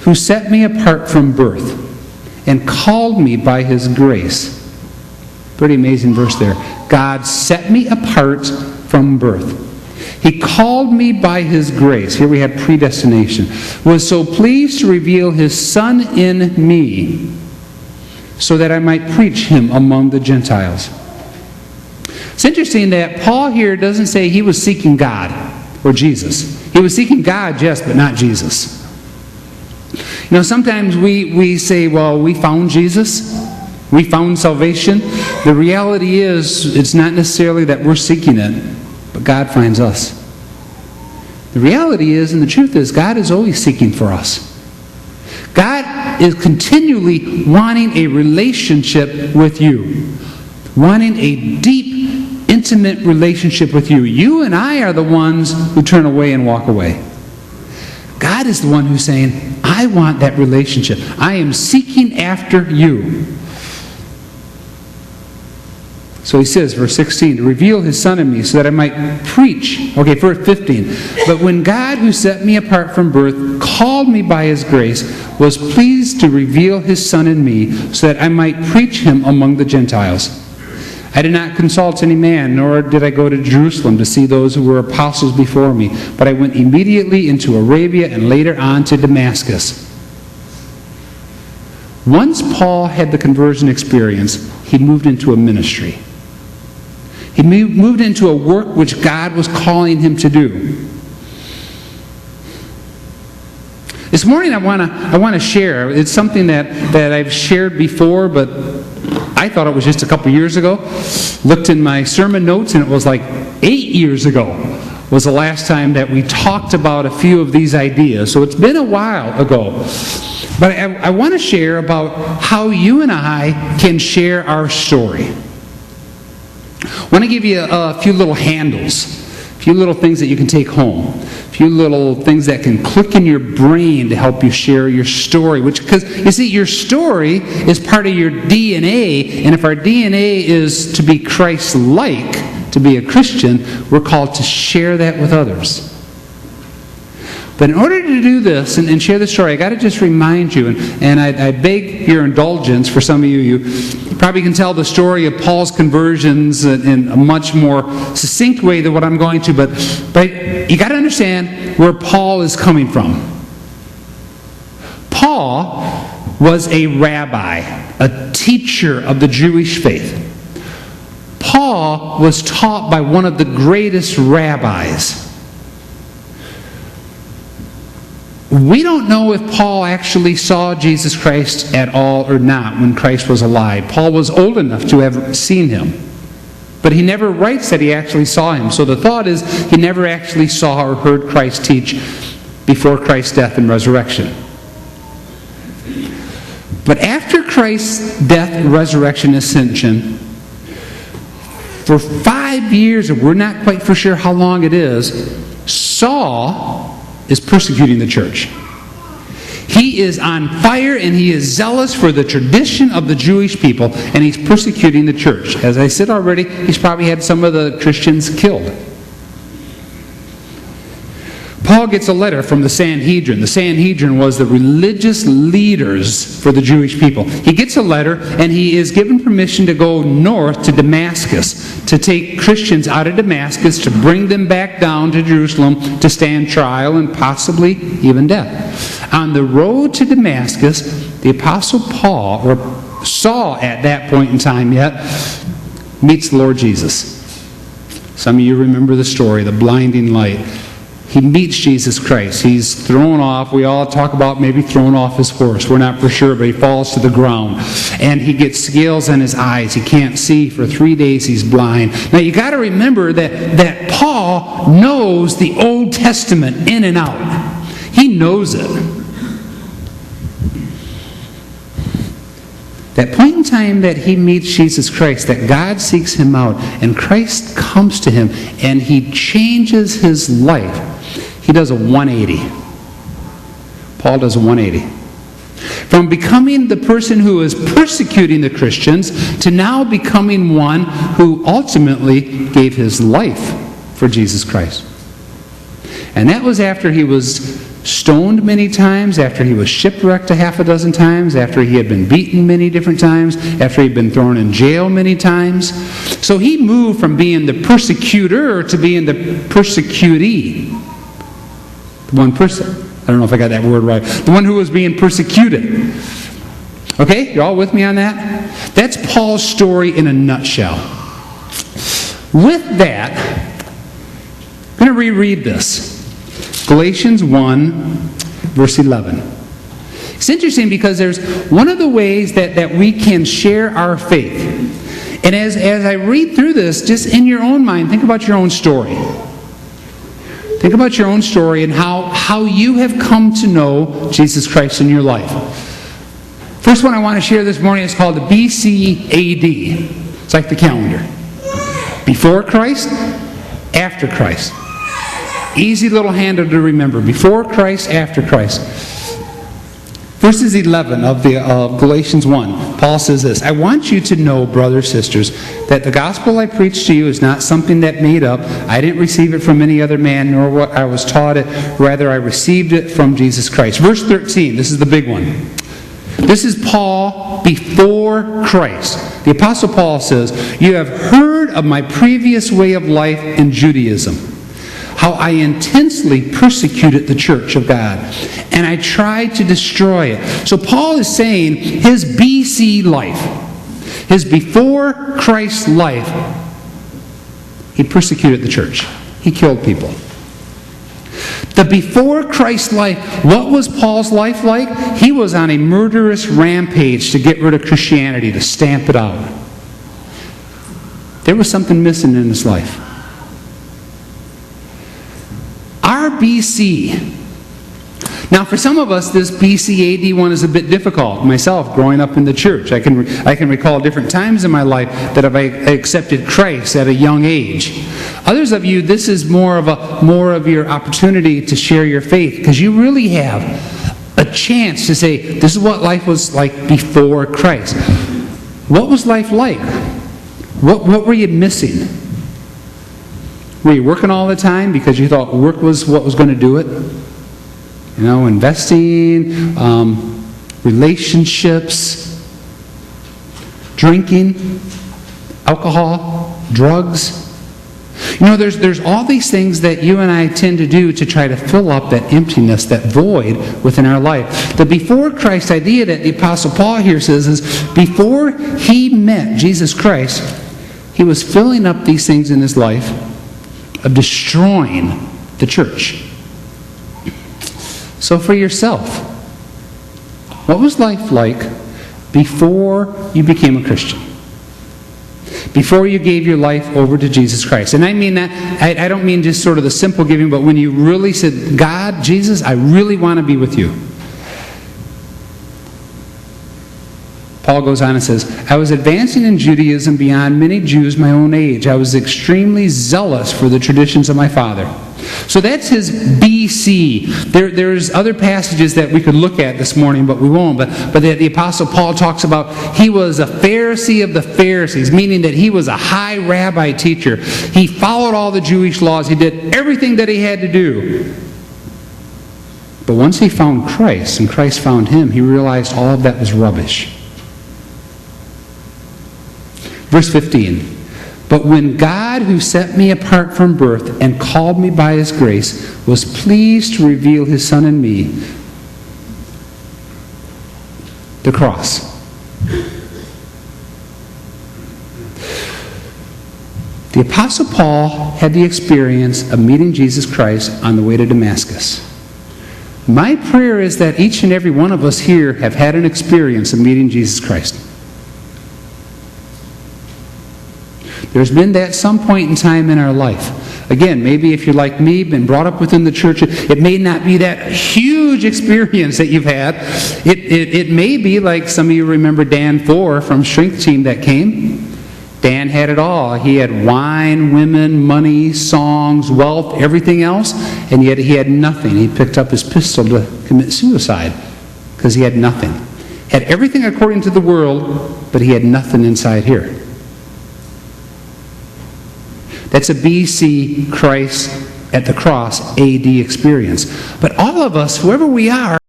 who set me apart from birth and called me by his grace. Pretty amazing verse there. God set me apart from birth. He called me by his grace. Here we have predestination. Was so pleased to reveal his Son in me, so that I might preach him among the Gentiles. It's interesting that Paul here doesn't say he was seeking God or Jesus. He was seeking God, yes, but not Jesus. You know, sometimes we say, well, we found Jesus. We found salvation. The reality is, it's not necessarily that we're seeking it, but God finds us. The reality is, and the truth is, God is always seeking for us. God is continually wanting a relationship with you. Wanting a deep, intimate relationship with you. You and I are the ones who turn away and walk away. God is the one who's saying, I want that relationship. I am seeking after you. So he says, verse 16, to reveal his Son in me so that I might preach. Okay, verse 15. But when God, who set me apart from birth, called me by his grace, was pleased to reveal his Son in me so that I might preach him among the Gentiles. I did not consult any man, nor did I go to Jerusalem to see those who were apostles before me, but I went immediately into Arabia and later on to Damascus. Once Paul had the conversion experience, he moved into a ministry. He moved into a work which God was calling him to do. This morning I want to share. It's something that I've shared before, but I thought it was just a couple years ago. Looked in my sermon notes, and it was like 8 years ago was the last time that we talked about a few of these ideas. So it's been a while ago. But I want to share about how you and I can share our story. I want to give you a few little handles, a few little things that you can take home, a few little things that can click in your brain to help you share your story. Because, you see, your story is part of your DNA, and if our DNA is to be Christ-like, to be a Christian, we're called to share that with others. But in order to do this and share the story, I got to just remind you, and I beg your indulgence for some of you. You probably can tell the story of Paul's conversions in a much more succinct way than what I'm going to, but you got to understand where Paul is coming from. Paul was a rabbi, a teacher of the Jewish faith. Paul was taught by one of the greatest rabbis. We don't know if Paul actually saw Jesus Christ at all or not when Christ was alive. Paul was old enough to have seen him. But he never writes that he actually saw him. So the thought is he never actually saw or heard Christ teach before Christ's death and resurrection. But after Christ's death, resurrection, ascension, for 5 years, and we're not quite for sure how long it is, Saul is persecuting the church. He is on fire and he is zealous for the tradition of the Jewish people, and he's persecuting the church. As I said already, he's probably had some of the Christians killed. Paul gets a letter from the Sanhedrin. The Sanhedrin was the religious leaders for the Jewish people. He gets a letter, and he is given permission to go north to Damascus, to take Christians out of Damascus, to bring them back down to Jerusalem to stand trial and possibly even death. On the road to Damascus, the Apostle Paul, or Saul at that point in time yet, meets the Lord Jesus. Some of you remember the story, the blinding light. He meets Jesus Christ. He's thrown off. We all talk about maybe thrown off his horse. We're not for sure, but he falls to the ground. And he gets scales on his eyes. He can't see. For 3 days he's blind. Now you got to remember that Paul knows the Old Testament in and out. He knows it. That point in time that he meets Jesus Christ, that God seeks him out, and Christ comes to him, and he changes his life. He does a 180. Paul does a 180. From becoming the person who is persecuting the Christians to now becoming one who ultimately gave his life for Jesus Christ. And that was after he was stoned many times, after he was shipwrecked a half a dozen times, after he had been beaten many different times, after he'd been thrown in jail many times. So he moved from being the persecutor to being the persecutee. I don't know if I got that word right. The one who was being persecuted. Okay, you're all with me on that? That's Paul's story in a nutshell. With that, I'm going to reread this. Galatians 1, verse 11. It's interesting because there's one of the ways that we can share our faith. And as I read through this, just in your own mind, think about your own story. Think about your own story and how you have come to know Jesus Christ in your life. First one I want to share this morning is called the BC AD. It's like the calendar. Before Christ, after Christ. Easy little handle to remember. Before Christ, after Christ. Verses 11 of Galatians 1, Paul says this, I want you to know, brothers, sisters, that the gospel I preached to you is not something that made up. I didn't receive it from any other man, nor what I was taught it. Rather, I received it from Jesus Christ. Verse 13, this is the big one. This is Paul before Christ. The Apostle Paul says, you have heard of my previous way of life in Judaism, how I intensely persecuted the church of God, and I tried to destroy it. So Paul is saying his BC life, his before Christ life, he persecuted the church. He killed people. The before Christ life, what was Paul's life like? He was on a murderous rampage to get rid of Christianity, to stamp it out. There was something missing in his life. Our BC. Now, for some of us, this BC AD one is a bit difficult. Myself, growing up in the church, I can recall different times in my life that I accepted Christ at a young age. Others of you, this is more of your opportunity to share your faith, because you really have a chance to say, this is what life was like before Christ. What was life like? What were you missing? Were you working all the time because you thought work was what was going to do it? You know, investing, relationships, drinking, alcohol, drugs. You know, there's all these things that you and I tend to do to try to fill up that emptiness, that void within our life. The before Christ idea that the Apostle Paul here says is before he met Jesus Christ, he was filling up these things in his life of destroying the church. So for yourself, what was life like before you became a Christian? Before you gave your life over to Jesus Christ? And I mean that, I don't mean just sort of the simple giving, but when you really said, God, Jesus, I really want to be with you. Paul goes on and says, I was advancing in Judaism beyond many Jews my own age. I was extremely zealous for the traditions of my father. So that's his BC. There's other passages that we could look at this morning, but we won't. But the Apostle Paul talks about he was a Pharisee of the Pharisees, meaning that he was a high rabbi teacher. He followed all the Jewish laws. He did everything that he had to do. But once he found Christ, and Christ found him, he realized all of that was rubbish. Verse 15. But when God, who set me apart from birth and called me by his grace, was pleased to reveal his Son in me, the cross. The Apostle Paul had the experience of meeting Jesus Christ on the way to Damascus. My prayer is that each and every one of us here have had an experience of meeting Jesus Christ. There's been that some point in time in our life. Again, maybe if you're like me, been brought up within the church, it may not be that huge experience that you've had. It may be like some of you remember Dan Thor from Strength Team that came. Dan had it all. He had wine, women, money, songs, wealth, everything else, and yet he had nothing. He picked up his pistol to commit suicide because he had nothing. Had everything according to the world, but he had nothing inside here. That's a BC Christ at the cross AD experience. But all of us, whoever we are,